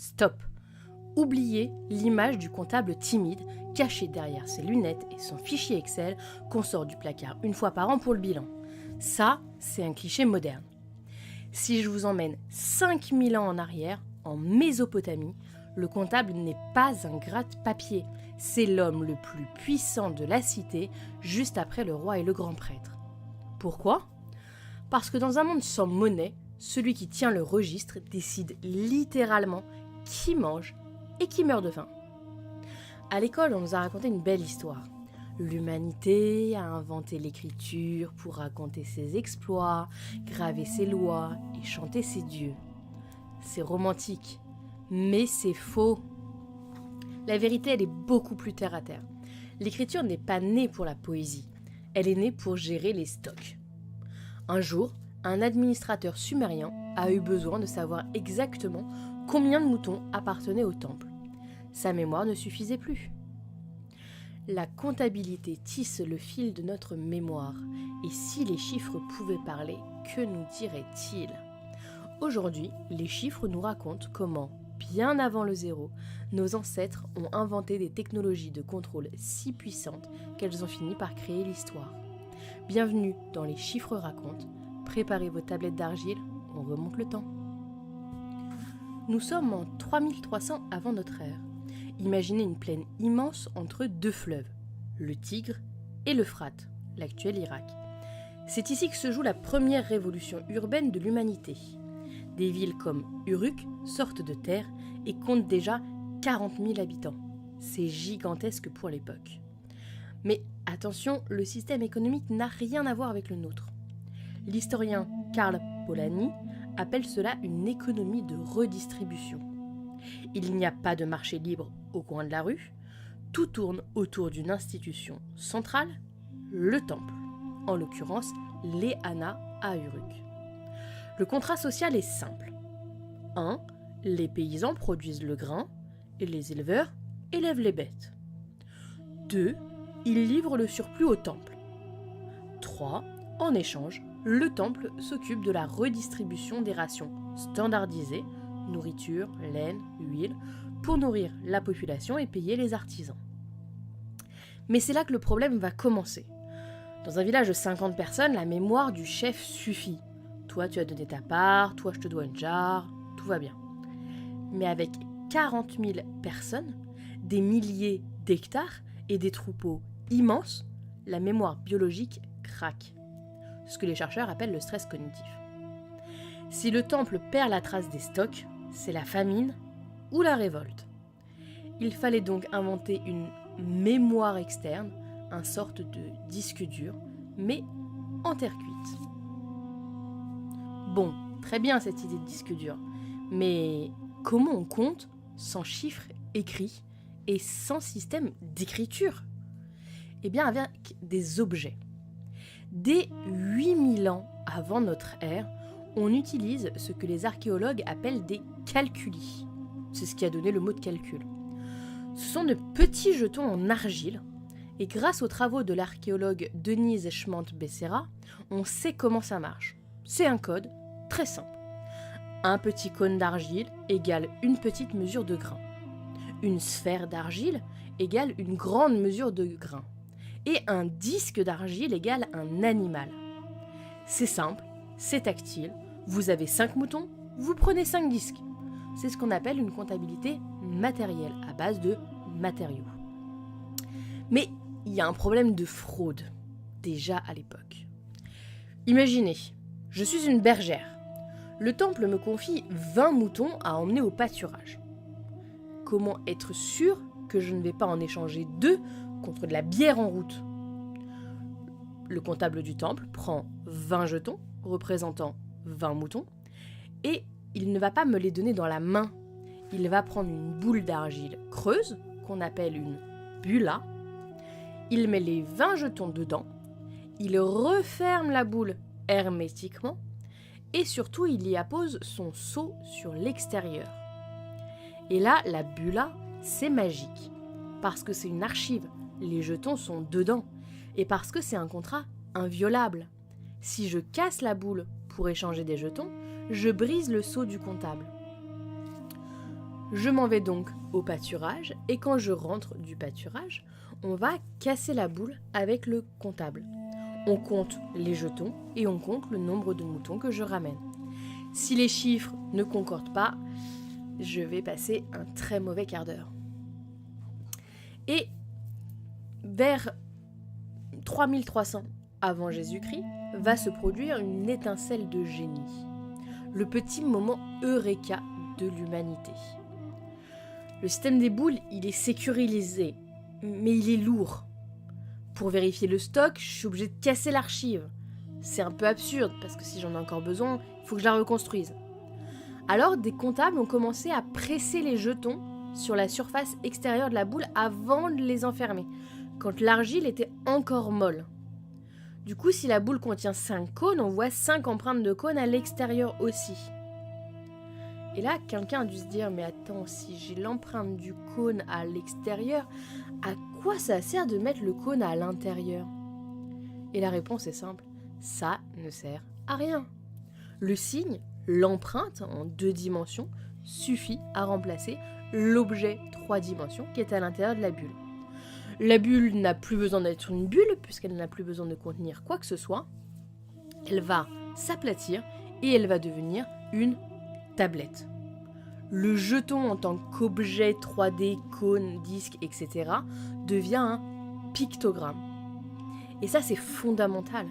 Stop. Oubliez l'image du comptable timide, caché derrière ses lunettes et son fichier Excel qu'on sort du placard une fois par an pour le bilan. Ça, c'est un cliché moderne. Si je vous emmène 5000 ans en arrière, en Mésopotamie, le comptable n'est pas un gratte-papier. C'est l'homme le plus puissant de la cité, juste après le roi et le grand prêtre. Pourquoi ? Parce que dans un monde sans monnaie, celui qui tient le registre décide littéralement qui mange et qui meurt de faim. À l'école, on nous a raconté une belle histoire. L'humanité a inventé l'écriture pour raconter ses exploits, graver ses lois et chanter ses dieux. C'est romantique, mais c'est faux. La vérité, elle est beaucoup plus terre à terre. L'écriture n'est pas née pour la poésie, elle est née pour gérer les stocks. Un jour, un administrateur sumérien a eu besoin de savoir exactement combien de moutons appartenaient au temple. Sa mémoire ne suffisait plus. La comptabilité tisse le fil de notre mémoire, et si les chiffres pouvaient parler, que nous diraient-ils ? Aujourd'hui, les chiffres nous racontent comment, bien avant le zéro, nos ancêtres ont inventé des technologies de contrôle si puissantes qu'elles ont fini par créer l'histoire. Bienvenue dans Les Chiffres racontent. Préparez vos tablettes d'argile, on remonte le temps. Nous sommes en 3300 avant notre ère. Imaginez une plaine immense entre deux fleuves, le Tigre et l'Euphrate, l'actuel Irak. C'est ici que se joue la première révolution urbaine de l'humanité. Des villes comme Uruk sortent de terre et comptent déjà 40 000 habitants. C'est gigantesque pour l'époque. Mais attention, le système économique n'a rien à voir avec le nôtre. L'historien Karl Polanyi appelle cela une économie de redistribution. Il n'y a pas de marché libre au coin de la rue, tout tourne autour d'une institution centrale, le temple, en l'occurrence les Ana à Uruk. Le contrat social est simple. 1. Les paysans produisent le grain et les éleveurs élèvent les bêtes. 2. Ils livrent le surplus au temple. 3. En échange, le temple s'occupe de la redistribution des rations standardisées, nourriture, laine, huile, pour nourrir la population et payer les artisans. Mais c'est là que le problème va commencer. Dans un village de 50 personnes, la mémoire du chef suffit. Toi, tu as donné ta part, toi, je te dois une jarre, tout va bien. Mais avec 40 000 personnes, des milliers d'hectares et des troupeaux immenses, la mémoire biologique craque. Ce que les chercheurs appellent le stress cognitif. Si le temple perd la trace des stocks, c'est la famine ou la révolte. Il fallait donc inventer une mémoire externe, une sorte de disque dur, mais en terre cuite. Bon, très bien cette idée de disque dur, mais comment on compte sans chiffres écrits et sans système d'écriture ? Eh bien avec des objets. Dès 8000 ans avant notre ère, on utilise ce que les archéologues appellent des calculis. C'est ce qui a donné le mot de calcul. Ce sont de petits jetons en argile, et grâce aux travaux de l'archéologue Denise Schmant-Becerra, on sait comment ça marche. C'est un code très simple. Un petit cône d'argile égale une petite mesure de grain. Une sphère d'argile égale une grande mesure de grain. Et un disque d'argile égale un animal. C'est simple, c'est tactile, vous avez 5 moutons, vous prenez 5 disques. C'est ce qu'on appelle une comptabilité matérielle, à base de matériaux. Mais il y a un problème de fraude, déjà à l'époque. Imaginez, je suis une bergère. Le temple me confie 20 moutons à emmener au pâturage. Comment être sûr que je ne vais pas en échanger 2 contre de la bière en route ? Le comptable du temple prend 20 jetons représentant 20 moutons et il ne va pas me les donner dans la main. Il va prendre une boule d'argile creuse qu'on appelle une bulla. Il met les 20 jetons dedans. Il referme la boule hermétiquement et surtout il y appose son seau sur l'extérieur. Et là, la bulla, c'est magique parce que c'est une archive. Les jetons sont dedans et parce que c'est un contrat inviolable. Si je casse la boule pour échanger des jetons, je brise le sceau du comptable. Je m'en vais donc au pâturage et quand je rentre du pâturage, on va casser la boule avec le comptable. On compte les jetons et on compte le nombre de moutons que je ramène. Si les chiffres ne concordent pas, je vais passer un très mauvais quart d'heure. Et vers 3300 avant Jésus-Christ va se produire une étincelle de génie. Le petit moment eureka de l'humanité. Le système des boules, il est sécurisé, mais il est lourd. Pour vérifier le stock, je suis obligée de casser l'archive. C'est un peu absurde, parce que si j'en ai encore besoin, il faut que je la reconstruise. Alors, des comptables ont commencé à presser les jetons sur la surface extérieure de la boule avant de les enfermer, quand l'argile était encore molle. Du coup, si la boule contient 5 cônes, on voit 5 empreintes de cônes à l'extérieur aussi. Et là, quelqu'un a dû se dire, mais attends, si j'ai l'empreinte du cône à l'extérieur, à quoi ça sert de mettre le cône à l'intérieur ? Et la réponse est simple, ça ne sert à rien. Le signe, l'empreinte en 2 dimensions, suffit à remplacer l'objet 3 dimensions qui est à l'intérieur de la bulle. La bulle n'a plus besoin d'être une bulle, puisqu'elle n'a plus besoin de contenir quoi que ce soit. Elle va s'aplatir et elle va devenir une tablette. Le jeton en tant qu'objet 3D, cône, disque, etc. devient un pictogramme. Et ça, c'est fondamental,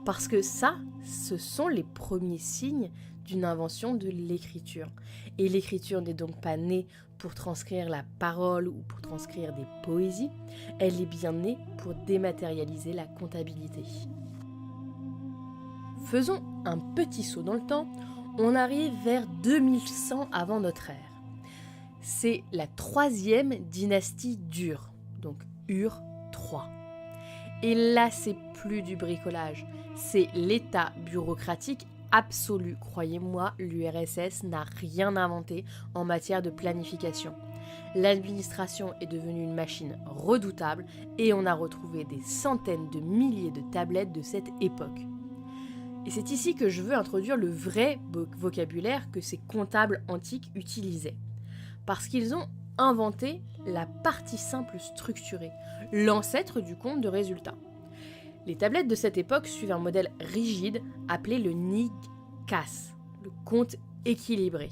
parce que ça, ce sont les premiers signes d'une invention de l'écriture. Et l'écriture n'est donc pas née pour transcrire la parole ou pour transcrire des poésies, elle est bien née pour dématérialiser la comptabilité. Faisons un petit saut dans le temps, on arrive vers 2100 avant notre ère. C'est la 3e dynastie d'Ur, donc Ur III. Et là, c'est plus du bricolage, c'est l'état bureaucratique absolu. Croyez-moi, l'URSS n'a rien inventé en matière de planification. L'administration est devenue une machine redoutable et on a retrouvé des centaines de milliers de tablettes de cette époque. Et c'est ici que je veux introduire le vrai vocabulaire que ces comptables antiques utilisaient. Parce qu'ils ont inventé la partie simple structurée, l'ancêtre du compte de résultats. Les tablettes de cette époque suivent un modèle rigide appelé le Nikas, le compte équilibré.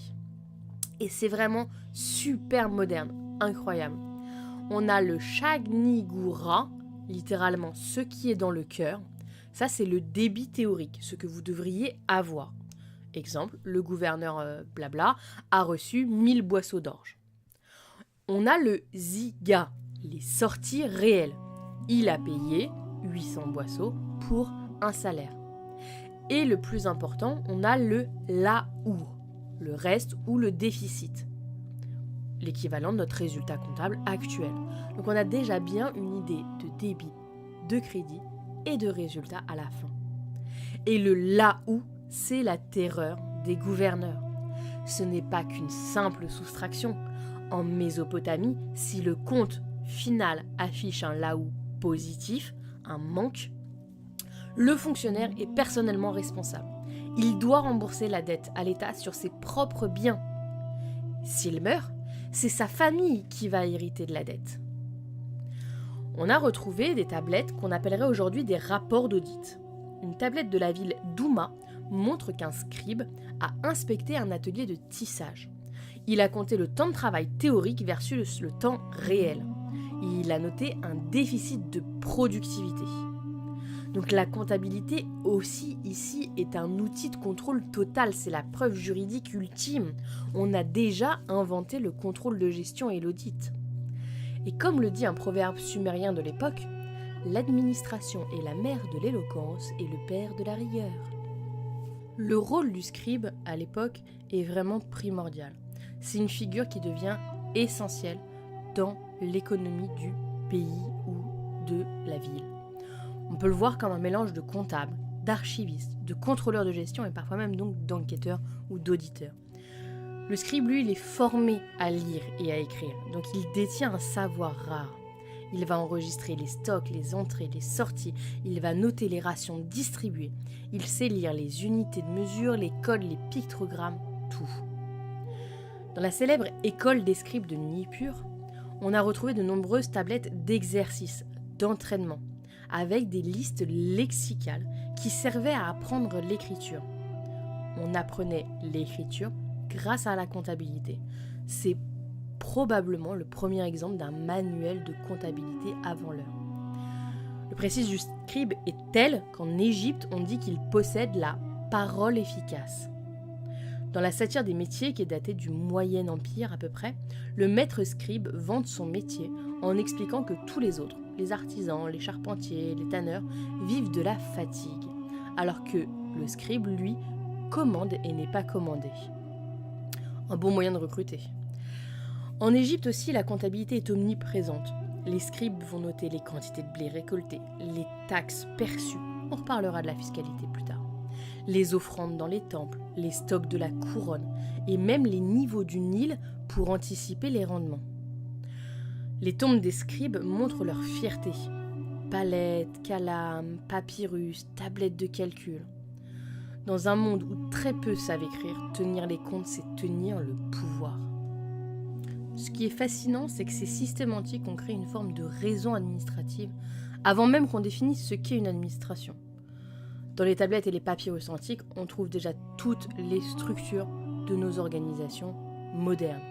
Et c'est vraiment super moderne, incroyable. On a le Chagnigura, littéralement ce qui est dans le cœur. Ça, c'est le débit théorique, ce que vous devriez avoir. Exemple, le gouverneur blabla a reçu 1000 boisseaux d'orge. On a le Ziga, les sorties réelles. Il a payé 800 boisseaux pour un salaire. Et le plus important, on a le Laou, le reste ou le déficit, l'équivalent de notre résultat comptable actuel. Donc on a déjà bien une idée de débit, de crédit et de résultat à la fin. Et le Laou, c'est la terreur des gouverneurs. Ce n'est pas qu'une simple soustraction. En Mésopotamie, si le compte final affiche un Laou positif, un manque, le fonctionnaire est personnellement responsable. Il doit rembourser la dette à l'État sur ses propres biens. S'il meurt, c'est sa famille qui va hériter de la dette. On a retrouvé des tablettes qu'on appellerait aujourd'hui des rapports d'audit. Une tablette de la ville d'Ouma montre qu'un scribe a inspecté un atelier de tissage. Il a compté le temps de travail théorique versus le temps réel. Il a noté un déficit de productivité. Donc la comptabilité aussi ici est un outil de contrôle total, c'est la preuve juridique ultime. On a déjà inventé le contrôle de gestion et l'audit. Et comme le dit un proverbe sumérien de l'époque, l'administration est la mère de l'éloquence et le père de la rigueur. Le rôle du scribe à l'époque est vraiment primordial. C'est une figure qui devient essentielle dans l'économie du pays ou de la ville. On peut le voir comme un mélange de comptables, d'archivistes, de contrôleurs de gestion et parfois même donc d'enquêteurs ou d'auditeurs. Le scribe, lui, il est formé à lire et à écrire, donc il détient un savoir rare. Il va enregistrer les stocks, les entrées, les sorties, il va noter les rations distribuées, il sait lire les unités de mesure, les codes, les pictogrammes, tout. Dans la célèbre école des scribes de Nippur, on a retrouvé de nombreuses tablettes d'exercices, d'entraînement, avec des listes lexicales qui servaient à apprendre l'écriture. On apprenait l'écriture grâce à la comptabilité. C'est probablement le premier exemple d'un manuel de comptabilité avant l'heure. Le prestige du scribe est tel qu'en Égypte, on dit qu'il possède la parole efficace. Dans la satire des métiers, qui est datée du Moyen Empire à peu près, le maître scribe vante son métier en expliquant que tous les autres, les artisans, les charpentiers, les tanneurs, vivent de la fatigue, alors que le scribe, lui, commande et n'est pas commandé. Un bon moyen de recruter. En Égypte aussi, la comptabilité est omniprésente. Les scribes vont noter les quantités de blé récoltées, les taxes perçues, on reparlera de la fiscalité plus tard, les offrandes dans les temples, les stocks de la couronne et même les niveaux du Nil pour anticiper les rendements. Les tombes des scribes montrent leur fierté. Palettes, calames, papyrus, tablettes de calcul. Dans un monde où très peu savent écrire, tenir les comptes, c'est tenir le pouvoir. Ce qui est fascinant, c'est que ces systèmes antiques ont créé une forme de raison administrative avant même qu'on définisse ce qu'est une administration. Dans les tablettes et les papyrus antiques, on trouve déjà toutes les structures de nos organisations modernes.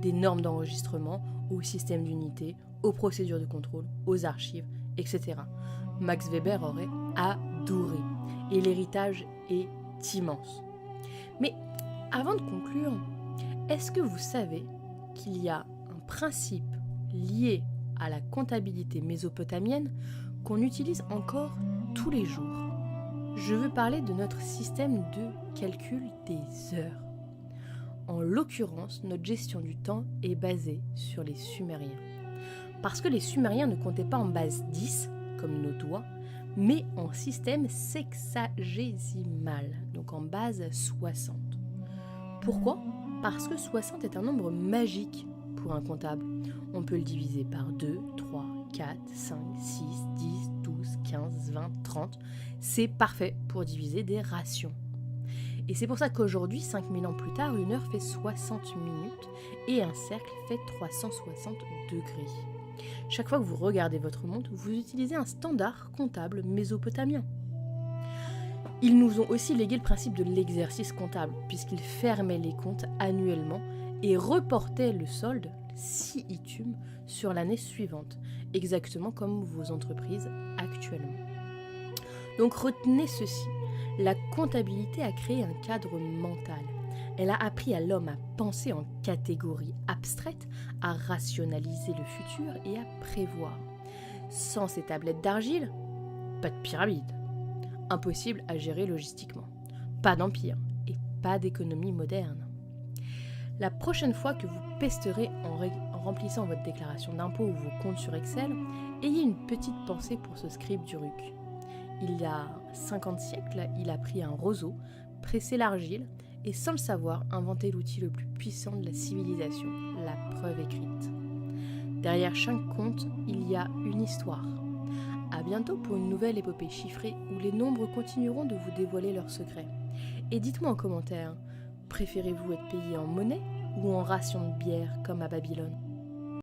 Des normes d'enregistrement aux systèmes d'unité, aux procédures de contrôle, aux archives, etc. Max Weber aurait adoré. Et l'héritage est immense. Mais avant de conclure, est-ce que vous savez qu'il y a un principe lié à la comptabilité mésopotamienne qu'on utilise encore tous les jours? Je veux parler de notre système de calcul des heures. En l'occurrence, notre gestion du temps est basée sur les Sumériens. Parce que les Sumériens ne comptaient pas en base 10, comme nos doigts, mais en système sexagésimal, donc en base 60. Pourquoi ? Parce que 60 est un nombre magique pour un comptable. On peut le diviser par 2, 3, 4, 5, 6, 10, 12, 15, 20, 30. C'est parfait pour diviser des rations. Et c'est pour ça qu'aujourd'hui, 5000 ans plus tard, une heure fait 60 minutes et un cercle fait 360 degrés. Chaque fois que vous regardez votre montre, vous utilisez un standard comptable mésopotamien. Ils nous ont aussi légué le principe de l'exercice comptable, puisqu'ils fermaient les comptes annuellement et reportaient le solde, si itum, sur l'année suivante, exactement comme vos entreprises actuellement. Donc retenez ceci, la comptabilité a créé un cadre mental. Elle a appris à l'homme à penser en catégories abstraites, à rationaliser le futur et à prévoir. Sans ces tablettes d'argile, pas de pyramide. Impossible à gérer logistiquement. Pas d'empire et pas d'économie moderne. La prochaine fois que vous pesterez en remplissant votre déclaration d'impôt ou vos comptes sur Excel, ayez une petite pensée pour ce scribe d'Uruk. Il y a 50 siècles, il a pris un roseau, pressé l'argile et sans le savoir, inventé l'outil le plus puissant de la civilisation, la preuve écrite. Derrière chaque compte, il y a une histoire. À bientôt pour une nouvelle épopée chiffrée où les nombres continueront de vous dévoiler leurs secrets. Et dites-moi en commentaire, préférez-vous être payé en monnaie ou en ration de bière comme à Babylone ?